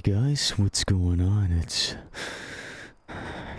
Hey guys, what's going on? It's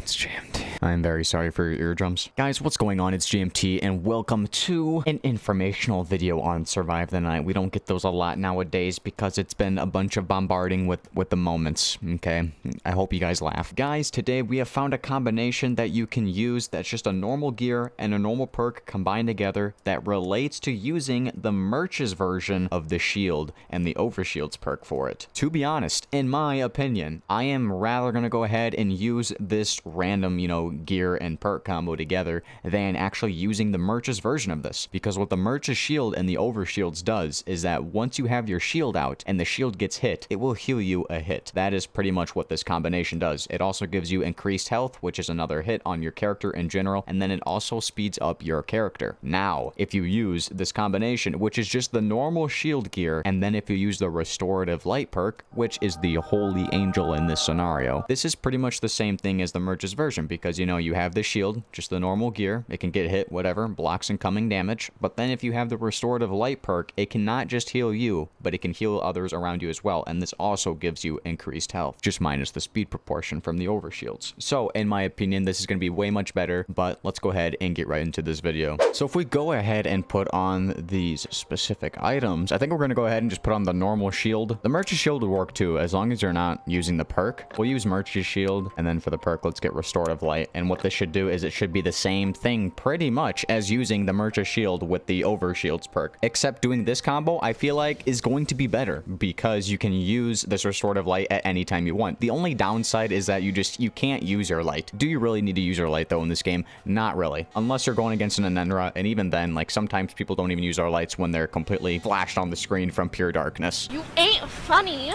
GMT. I'm very sorry for your eardrums. Guys, what's going on? It's GMT, and welcome to an informational video on Survive the Night. We don't get those a lot nowadays because it's been a bunch of bombarding with the moments, okay? I hope you guys laugh. Guys, today we have found a combination that you can use that's just a normal gear and a normal perk combined together that relates to using the Murch's version of the shield and the Overshields perk for it. To be honest, in my opinion, I am rather gonna go ahead and use this random, gear and perk combo together than actually using the Murch's version of this. Because what the Murch's shield and the Overshields does is that once you have your shield out and the shield gets hit, it will heal you a hit. That is pretty much what this combination does. It also gives you increased health, which is another hit on your character in general, and then it also speeds up your character. Now, if you use this combination, which is just the normal shield gear, and then if you use the Restorative Light perk, which is the Holy Angel in this scenario, this is pretty much the same thing as the Murch's version, because you have the shield, just the normal gear, it can get hit, whatever, blocks incoming damage, but then if you have the Restorative Light perk, it can not just heal you, but it can heal others around you as well, and this also gives you increased health, just minus the speed proportion from the Overshields. So, in my opinion, this is going to be way much better, but let's go ahead and get right into this video. So if we go ahead and put on these specific items, I think we're going to go ahead and just put on the normal shield. The Murch's shield would work too, as long as you're not using the perk. We'll use Murch's shield, and then for the perk, let's get Restorative Light. And what this should do is it should be the same thing pretty much as using the Murch's shield with the Overshields perk. Except doing this combo, I feel like, is going to be better because you can use this Restorative Light at any time you want. The only downside is that you can't use your light. Do you really need to use your light though in this game? Not really. Unless you're going against an Anendra, and even then, like, sometimes people don't even use our lights when they're completely flashed on the screen from pure darkness. You ain't funny.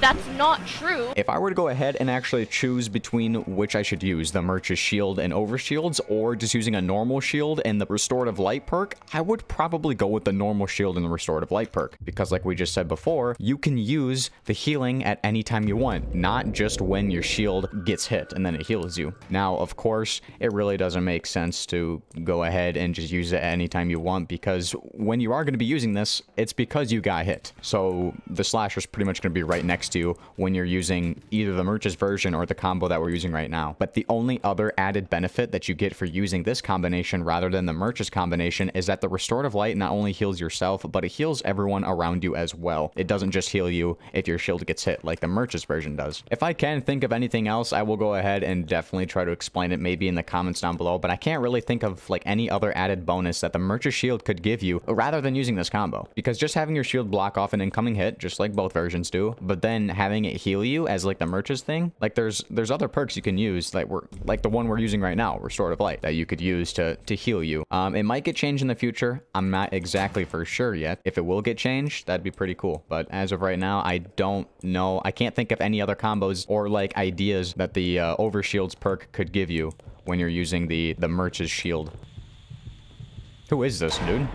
That's not true. If I were to go ahead and actually choose between which I should use, the Murch's shield and Overshields, or just using a normal shield and the Restorative Light perk, I would probably go with the normal shield and the Restorative Light perk. Because like we just said before, you can use the healing at any time you want, not just when your shield gets hit and then it heals you. Now, of course, it really doesn't make sense to go ahead and just use it at any time you want, because when you are going to be using this, it's because you got hit. So the slasher is pretty much going to be right next to you when you're using either the Murch's version or the combo that we're using right now. But the only other added benefit that you get for using this combination rather than the Murch's combination is that the Restorative Light not only heals yourself, but it heals everyone around you as well. It doesn't just heal you if your shield gets hit like the Murch's version does. If I can think of anything else, I will go ahead and definitely try to explain it maybe in the comments down below, but I can't really think of like any other added bonus that the Murch's shield could give you rather than using this combo. Because just having your shield block off an incoming hit, just like both versions do, but then having it heal you as like the Murch's thing, like there's other perks you can use like the one we're using right now, Restorative Light, that you could use to heal you. It might get changed in the future. I'm not exactly for sure yet. If it will get changed, that'd be pretty cool. But as of right now, I don't know. I can't think of any other combos or like ideas that the Overshields perk could give you when you're using the Murch's shield. Who is this, dude?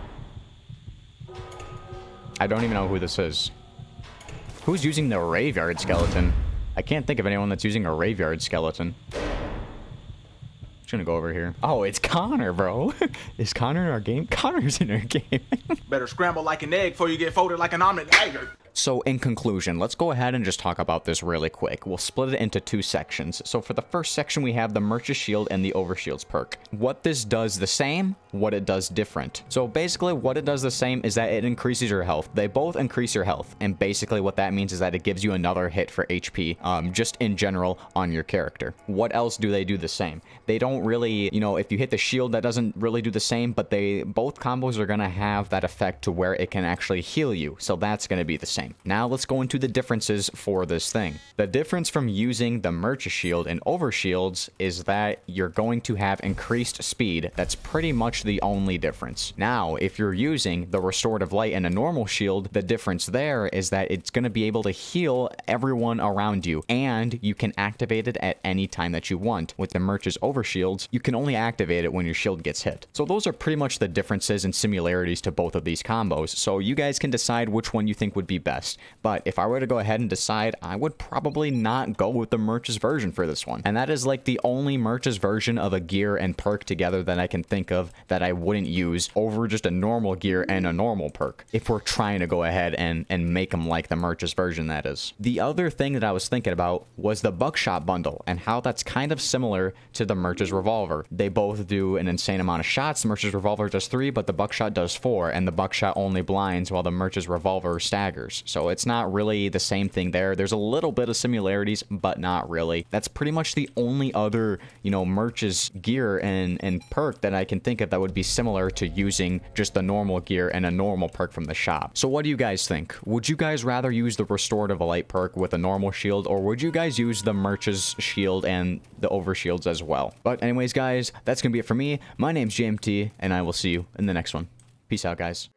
I don't even know who this is. Who's using the Graveyard Skeleton? I can't think of anyone that's using a Graveyard Skeleton. Just gonna go over here. Oh, it's Connor, bro. Is Connor in our game? Connor's in our game. Better scramble like an egg before you get folded like an omelet. So in conclusion, let's go ahead and just talk about this really quick. We'll split it into two sections. So for the first section, we have the Murch's shield and the Overshields perk. What this does the same, what it does different. So basically what it does the same is that it increases your health. They both increase your health. And basically what that means is that it gives you another hit for HP, just in general on your character. What else do they do the same? They don't really, if you hit the shield, that doesn't really do the same, but both combos are going to have that effect to where it can actually heal you. So that's going to be the same. Now let's go into the differences for this thing. The difference from using the Murch's shield and Overshields is that you're going to have increased speed. That's pretty much the only difference. Now, if you're using the Restorative Light and a normal shield, the difference there is that it's going to be able to heal everyone around you, and you can activate it at any time that you want. With the Murch's Overshields, you can only activate it when your shield gets hit. So those are pretty much the differences and similarities to both of these combos. So you guys can decide which one you think would be best. best. But if I were to go ahead and decide, I would probably not go with the Murch's version for this one. And that is like the only Murch's version of a gear and perk together that I can think of that I wouldn't use over just a normal gear and a normal perk, if we're trying to go ahead and make them like the Murch's version, that is. The other thing that I was thinking about was the Buckshot bundle and how that's kind of similar to the Murch's revolver. They both do an insane amount of shots. The Murch's revolver does 3, but the Buckshot does 4, and the Buckshot only blinds while the Murch's revolver staggers. So it's not really the same thing there. There's a little bit of similarities, but not really. That's pretty much the only other, you know, Murch's gear and perk that I can think of that would be similar to using just the normal gear and a normal perk from the shop. So what do you guys think? Would you guys rather use the Restorative Light perk with a normal shield, or would you guys use the Murch's shield and the Overshields as well? But anyways, guys, that's gonna be it for me. My name's JMT, and I will see you in the next one. Peace out, guys.